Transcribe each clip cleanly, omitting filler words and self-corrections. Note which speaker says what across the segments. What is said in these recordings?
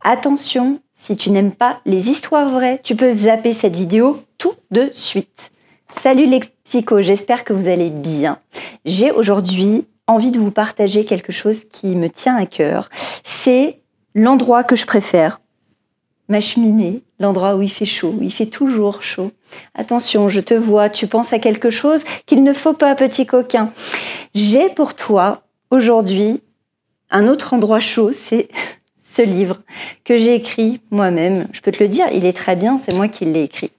Speaker 1: Attention, si tu n'aimes pas les histoires vraies, tu peux zapper cette vidéo tout de suite. Salut les psychos, j'espère que vous allez bien. J'ai aujourd'hui envie de vous partager quelque chose qui me tient à cœur. C'est l'endroit que je préfère, ma cheminée, l'endroit où il fait chaud, où il fait toujours chaud. Attention, je te vois, tu penses à quelque chose qu'il ne faut pas, petit coquin. J'ai pour toi aujourd'hui un autre endroit chaud, c'est ce livre que j'ai écrit moi-même. Je peux te le dire, il est très bien, c'est moi qui l'ai écrit.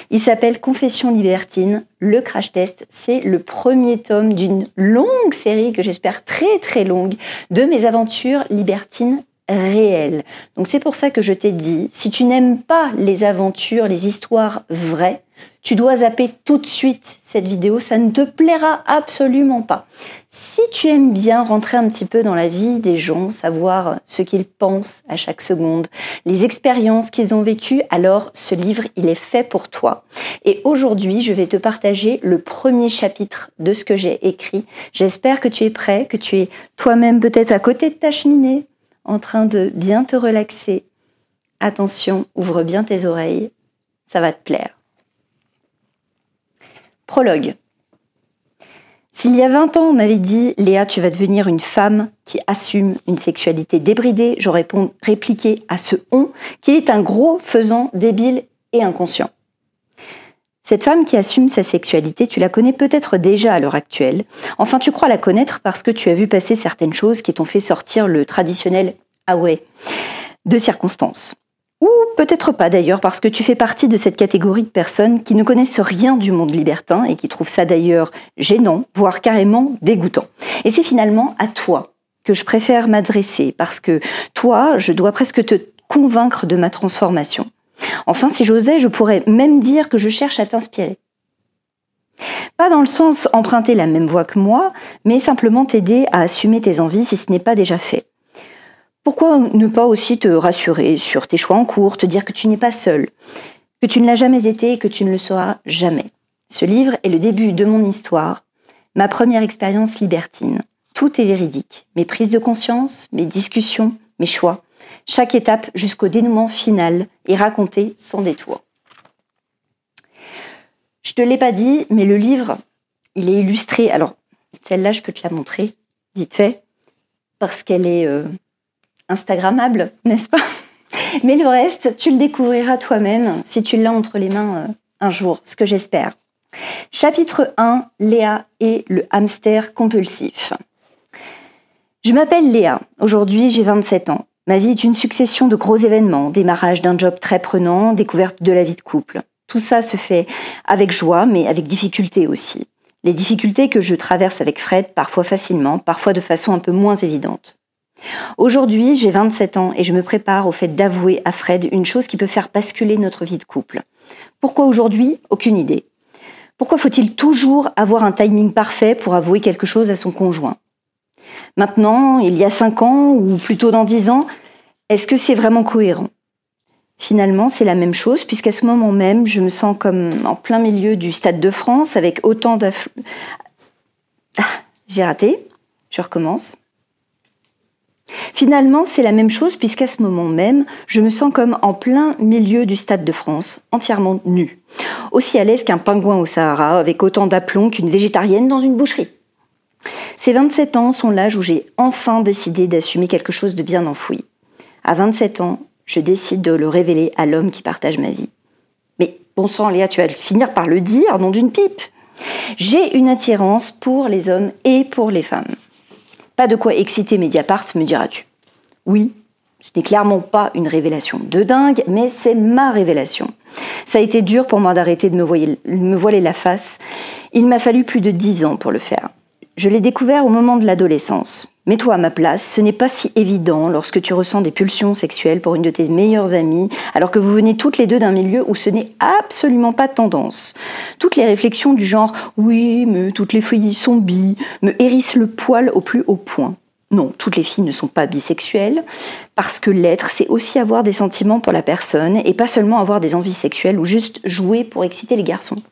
Speaker 1: Il s'appelle Confessions libertines, le crash test. C'est le premier tome d'une longue série que j'espère très très longue de mes aventures libertines réelles. Donc c'est pour ça que je t'ai dit, si tu n'aimes pas les aventures, les histoires vraies, tu dois zapper tout de suite cette vidéo, ça ne te plaira absolument pas. Si tu aimes bien rentrer un petit peu dans la vie des gens, savoir ce qu'ils pensent à chaque seconde, les expériences qu'ils ont vécues, alors ce livre, il est fait pour toi. Et aujourd'hui, je vais te partager le premier chapitre de ce que j'ai écrit. J'espère que tu es prêt, que tu es toi-même peut-être à côté de ta cheminée, en train de bien te relaxer. Attention, ouvre bien tes oreilles, ça va te plaire. Prologue. S'il y a 20 ans, on m'avait dit « Léa, tu vas devenir une femme qui assume une sexualité débridée », j'aurais répliqué à ce « on » qu'il est un gros faisant débile et inconscient. Cette femme qui assume sa sexualité, tu la connais peut-être déjà à l'heure actuelle. Enfin, tu crois la connaître parce que tu as vu passer certaines choses qui t'ont fait sortir le traditionnel « ah ouais » de circonstances. Ou peut-être pas d'ailleurs, parce que tu fais partie de cette catégorie de personnes qui ne connaissent rien du monde libertin et qui trouvent ça d'ailleurs gênant, voire carrément dégoûtant. Et c'est finalement à toi que je préfère m'adresser, parce que toi, je dois presque te convaincre de ma transformation. Enfin, si j'osais, je pourrais même dire que je cherche à t'inspirer. Pas dans le sens emprunter la même voie que moi, mais simplement t'aider à assumer tes envies si ce n'est pas déjà fait. Pourquoi ne pas aussi te rassurer sur tes choix en cours, te dire que tu n'es pas seul, que tu ne l'as jamais été et que tu ne le seras jamais. Ce livre est le début de mon histoire, ma première expérience libertine. Tout est véridique, mes prises de conscience, mes discussions, mes choix. Chaque étape jusqu'au dénouement final est racontée sans détour. Je te l'ai pas dit, mais le livre, il est illustré. Alors, celle-là, je peux te la montrer, vite fait, parce qu'elle est instagrammable, n'est-ce pas? Mais le reste, tu le découvriras toi-même si tu l'as entre les mains un jour, ce que j'espère. Chapitre 1, Léa et le hamster compulsif. Je m'appelle Léa, aujourd'hui j'ai 27 ans. Ma vie est une succession de gros événements, démarrage d'un job très prenant, découverte de la vie de couple. Tout ça se fait avec joie, mais avec difficulté aussi. Les difficultés que je traverse avec Fred, parfois facilement, parfois de façon un peu moins évidente. Aujourd'hui, j'ai 27 ans et je me prépare au fait d'avouer à Fred une chose qui peut faire basculer notre vie de couple. Pourquoi aujourd'hui? Aucune idée. Pourquoi faut-il toujours avoir un timing parfait pour avouer quelque chose à son conjoint? Maintenant, il y a 5 ans ou plutôt dans 10 ans, est-ce que c'est vraiment cohérent? Finalement, c'est la même chose puisqu'à ce moment même, je me sens comme en plein milieu du Stade de France avec autant j'ai raté, je recommence. Finalement, c'est la même chose puisqu'à ce moment même, je me sens comme en plein milieu du Stade de France, entièrement nue. Aussi à l'aise qu'un pingouin au Sahara, avec autant d'aplomb qu'une végétarienne dans une boucherie. Ces 27 ans sont l'âge où j'ai enfin décidé d'assumer quelque chose de bien enfoui. À 27 ans, je décide de le révéler à l'homme qui partage ma vie. Mais bon sang, Léa, tu vas finir par le dire, nom d'une pipe. J'ai une attirance pour les hommes et pour les femmes. Pas de quoi exciter Mediapart, me diras-tu. Oui, ce n'est clairement pas une révélation de dingue, mais c'est ma révélation. Ça a été dur pour moi d'arrêter de me voiler la face. Il m'a fallu plus de 10 ans pour le faire. Je l'ai découvert au moment de l'adolescence. Mets-toi à ma place, ce n'est pas si évident lorsque tu ressens des pulsions sexuelles pour une de tes meilleures amies, alors que vous venez toutes les deux d'un milieu où ce n'est absolument pas tendance. Toutes les réflexions du genre « oui, mais toutes les filles sont bi » me hérissent le poil au plus haut point. Non, toutes les filles ne sont pas bisexuelles, parce que l'être, c'est aussi avoir des sentiments pour la personne, et pas seulement avoir des envies sexuelles ou juste jouer pour exciter les garçons.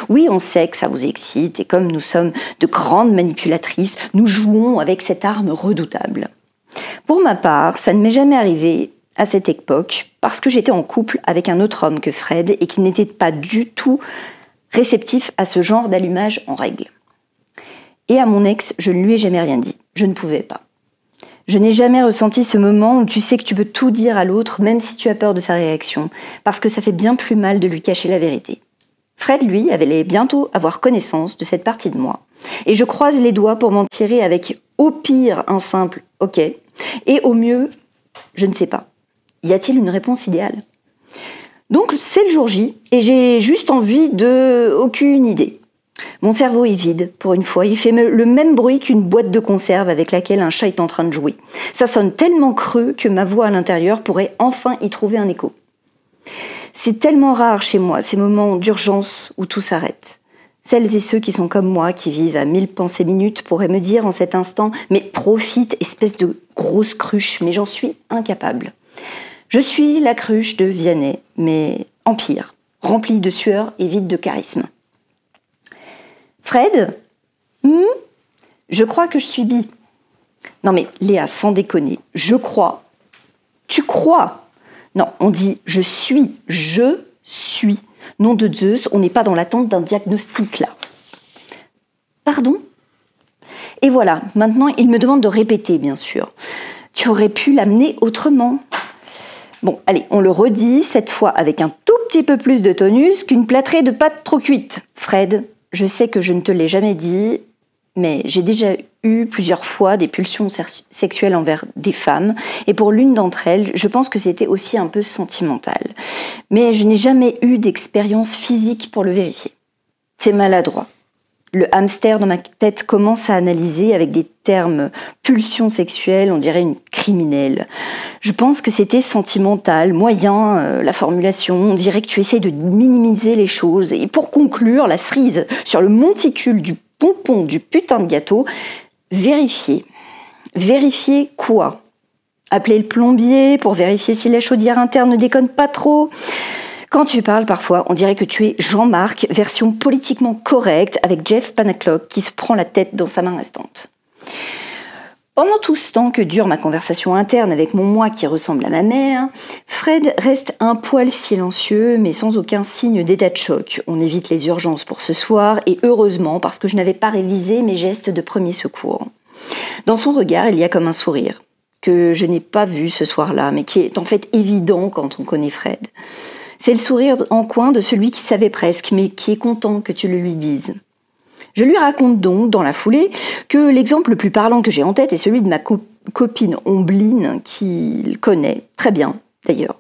Speaker 1: Oui, on sait que ça vous excite, et comme nous sommes de grandes manipulatrices, nous jouons avec cette arme redoutable. Pour ma part, ça ne m'est jamais arrivé à cette époque parce que j'étais en couple avec un autre homme que Fred et qu'il n'était pas du tout réceptif à ce genre d'allumage en règle. Et à mon ex, je ne lui ai jamais rien dit. Je ne pouvais pas. Je n'ai jamais ressenti ce moment où tu sais que tu peux tout dire à l'autre, même si tu as peur de sa réaction, parce que ça fait bien plus mal de lui cacher la vérité. Fred, lui, allait bientôt avoir connaissance de cette partie de moi. Et je croise les doigts pour m'en tirer avec au pire un simple « ok » et au mieux « je ne sais pas ». Y a-t-il une réponse idéale ? Donc c'est le jour J et j'ai juste envie de aucune idée. Mon cerveau est vide, pour une fois. Il fait le même bruit qu'une boîte de conserve avec laquelle un chat est en train de jouer. Ça sonne tellement creux que ma voix à l'intérieur pourrait enfin y trouver un écho. C'est tellement rare chez moi, ces moments d'urgence où tout s'arrête. Celles et ceux qui sont comme moi, qui vivent à 1000 pensées minutes, pourraient me dire en cet instant « mais profite, espèce de grosse cruche », mais j'en suis incapable. Je suis la cruche de Vianney, mais en pire, remplie de sueur et vide de charisme. Fred, je crois que je suis bi. Non mais Léa, sans déconner, je crois. Tu crois? Non, on dit je suis. Nom de Zeus, on n'est pas dans l'attente d'un diagnostic là. Pardon? Et voilà, maintenant il me demande de répéter bien sûr. Tu aurais pu l'amener autrement. Bon, allez, on le redit, cette fois avec un tout petit peu plus de tonus qu'une plâtrée de pâtes trop cuites. Fred, je sais que je ne te l'ai jamais dit, mais j'ai déjà eu plusieurs fois des pulsions sexuelles envers des femmes, et pour l'une d'entre elles, je pense que c'était aussi un peu sentimental. Mais je n'ai jamais eu d'expérience physique pour le vérifier. C'est maladroit. Le hamster dans ma tête commence à analyser avec des termes pulsion sexuelle, on dirait une criminelle. Je pense que c'était sentimental, moyen, la formulation, on dirait que tu essayes de minimiser les choses. Et pour conclure, la cerise sur le monticule du pompon du putain de gâteau, vérifier. Vérifier quoi? Appeler le plombier pour vérifier si la chaudière interne ne déconne pas trop. Quand tu parles parfois, on dirait que tu es Jean-Marc, version politiquement correcte, avec Jeff Panaclock qui se prend la tête dans sa main restante. Pendant tout ce temps que dure ma conversation interne avec mon moi qui ressemble à ma mère, Fred reste un poil silencieux mais sans aucun signe d'état de choc. On évite les urgences pour ce soir et heureusement parce que je n'avais pas révisé mes gestes de premier secours. Dans son regard, il y a comme un sourire que je n'ai pas vu ce soir-là mais qui est en fait évident quand on connaît Fred. C'est le sourire en coin de celui qui savait presque, mais qui est content que tu le lui dises. Je lui raconte donc, dans la foulée, que l'exemple le plus parlant que j'ai en tête est celui de ma copine Ombline, qu'il connaît très bien, d'ailleurs.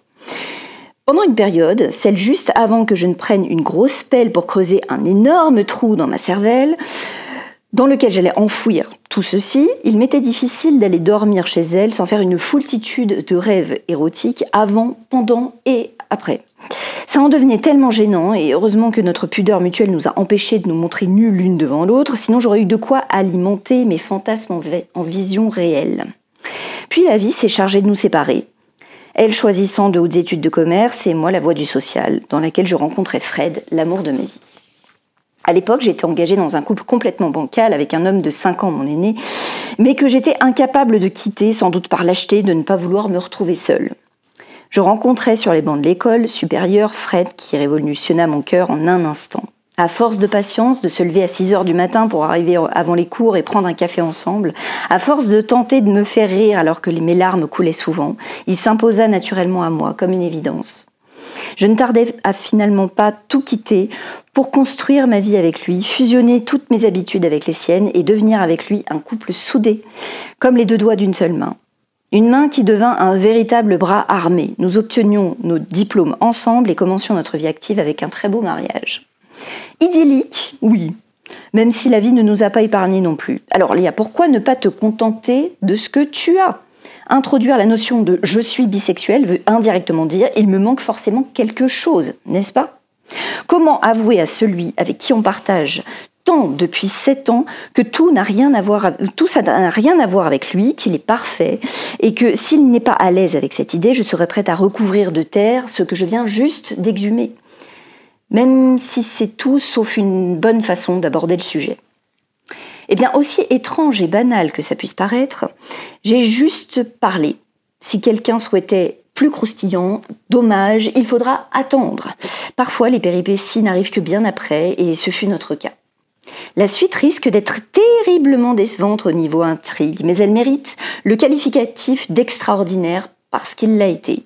Speaker 1: Pendant une période, celle juste avant que je ne prenne une grosse pelle pour creuser un énorme trou dans ma cervelle, dans lequel j'allais enfouir tout ceci, il m'était difficile d'aller dormir chez elle sans faire une foultitude de rêves érotiques avant, pendant et après. Ça en devenait tellement gênant et heureusement que notre pudeur mutuelle nous a empêchés de nous montrer nus l'une devant l'autre, sinon j'aurais eu de quoi alimenter mes fantasmes en vision réelle. Puis la vie s'est chargée de nous séparer. Elle choisissant de hautes études de commerce et moi la voie du social, dans laquelle je rencontrais Fred, l'amour de ma vie. À l'époque, j'étais engagée dans un couple complètement bancal avec un homme de 5 ans, mon aîné, mais que j'étais incapable de quitter, sans doute par lâcheté de ne pas vouloir me retrouver seule. Je rencontrais sur les bancs de l'école supérieure Fred qui révolutionna mon cœur en un instant. À force de patience, de se lever à 6h du matin pour arriver avant les cours et prendre un café ensemble, à force de tenter de me faire rire alors que mes larmes coulaient souvent, il s'imposa naturellement à moi comme une évidence. Je ne tardais à finalement pas tout quitter pour construire ma vie avec lui, fusionner toutes mes habitudes avec les siennes et devenir avec lui un couple soudé, comme les deux doigts d'une seule main. Une main qui devint un véritable bras armé. Nous obtenions nos diplômes ensemble et commencions notre vie active avec un très beau mariage. Idyllique, oui, même si la vie ne nous a pas épargnés non plus. Alors Léa, pourquoi ne pas te contenter de ce que tu as ? Introduire la notion de « je suis bisexuel » veut indirectement dire « il me manque forcément quelque chose », n'est-ce pas ? Comment avouer à celui avec qui on partage tant depuis 7 ans que tout ça n'a rien à voir avec lui, qu'il est parfait et que s'il n'est pas à l'aise avec cette idée, je serais prête à recouvrir de terre ce que je viens juste d'exhumer. Même si c'est tout sauf une bonne façon d'aborder le sujet. Eh bien, aussi étrange et banal que ça puisse paraître, j'ai juste parlé. Si quelqu'un souhaitait plus croustillant. Dommage, il faudra attendre. Parfois, les péripéties n'arrivent que bien après, et ce fut notre cas. La suite risque d'être terriblement décevante au niveau intrigue, mais elle mérite le qualificatif d'extraordinaire parce qu'il l'a été.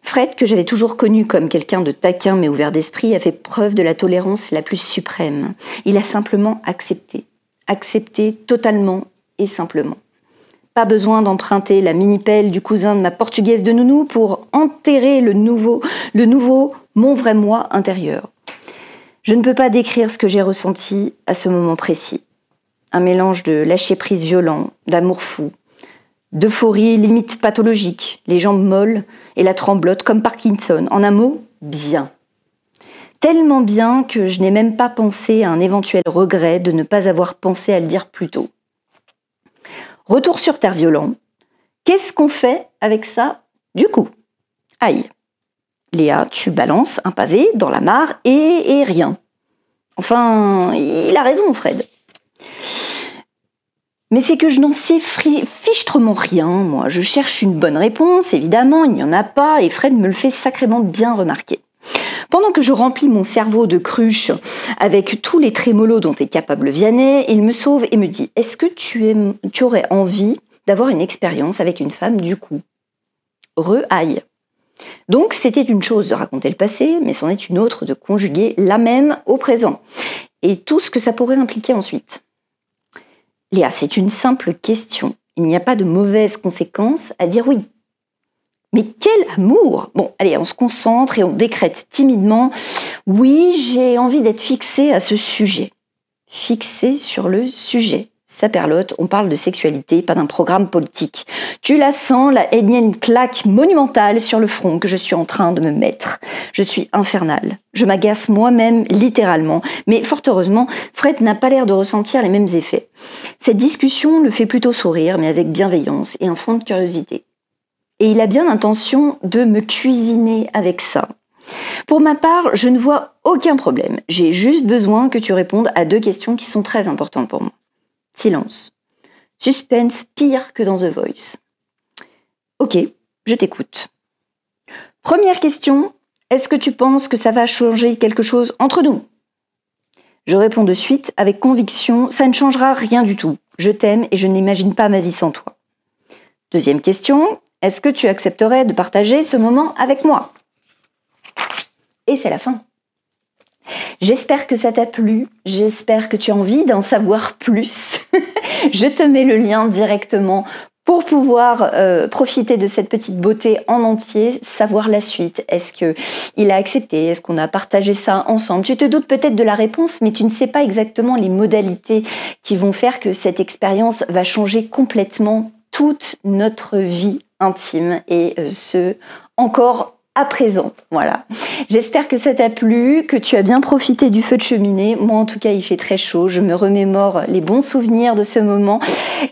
Speaker 1: Fred, que j'avais toujours connu comme quelqu'un de taquin mais ouvert d'esprit, a fait preuve de la tolérance la plus suprême. Il a simplement accepté. Accepté totalement et simplement. Pas besoin d'emprunter la mini-pelle du cousin de ma portugaise de nounou pour enterrer le nouveau mon vrai moi intérieur. Je ne peux pas décrire ce que j'ai ressenti à ce moment précis. Un mélange de lâcher-prise violent, d'amour fou, d'euphorie limite pathologique, les jambes molles et la tremblote comme Parkinson. En un mot, bien. Tellement bien que je n'ai même pas pensé à un éventuel regret de ne pas avoir pensé à le dire plus tôt. Retour sur terre violent. Qu'est-ce qu'on fait avec ça du coup? Aïe. Léa, tu balances un pavé dans la mare et rien. Enfin, il a raison, Fred. Mais c'est que je n'en sais fichtrement rien, moi. Je cherche une bonne réponse, évidemment, il n'y en a pas, et Fred me le fait sacrément bien remarquer. Pendant que je remplis mon cerveau de cruche avec tous les trémolos dont est capable Vianney, il me sauve et me dit « Est-ce que tu aurais envie d'avoir une expérience avec une femme du coup ?» Re-aïe. Donc, c'était une chose de raconter le passé, mais c'en est une autre de conjuguer la même au présent. Et tout ce que ça pourrait impliquer ensuite. Léa, c'est une simple question. Il n'y a pas de mauvaises conséquences à dire oui. Mais quel amour! Bon, allez, on se concentre et on décrète timidement. Oui, j'ai envie d'être fixée à ce sujet. Fixée sur le sujet. Saperlotte, on parle de sexualité, pas d'un programme politique. Tu la sens, la énième claque monumentale sur le front que je suis en train de me mettre. Je suis infernale. Je m'agace moi-même, littéralement. Mais fort heureusement, Fred n'a pas l'air de ressentir les mêmes effets. Cette discussion le fait plutôt sourire, mais avec bienveillance et un fond de curiosité. Et il a bien l'intention de me cuisiner avec ça. Pour ma part, je ne vois aucun problème. J'ai juste besoin que tu répondes à 2 questions qui sont très importantes pour moi. Silence. Suspense pire que dans The Voice. Ok, je t'écoute. Première question, est-ce que tu penses que ça va changer quelque chose entre nous? Je réponds de suite avec conviction, ça ne changera rien du tout. Je t'aime et je n'imagine pas ma vie sans toi. Deuxième question, est-ce que tu accepterais de partager ce moment avec moi? Et c'est la fin. J'espère que ça t'a plu, j'espère que tu as envie d'en savoir plus. Je te mets le lien directement pour pouvoir profiter de cette petite beauté en entier, savoir la suite. Est-ce qu'il a accepté? Est-ce qu'on a partagé ça ensemble? Tu te doutes peut-être de la réponse, mais tu ne sais pas exactement les modalités qui vont faire que cette expérience va changer complètement toute notre vie intime et ce, encore à présent. Voilà. J'espère que ça t'a plu, que tu as bien profité du feu de cheminée. Moi, en tout cas, il fait très chaud. Je me remémore les bons souvenirs de ce moment.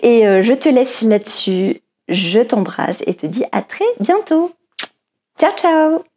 Speaker 1: Et je te laisse là-dessus. Je t'embrasse et te dis à très bientôt. Ciao, ciao!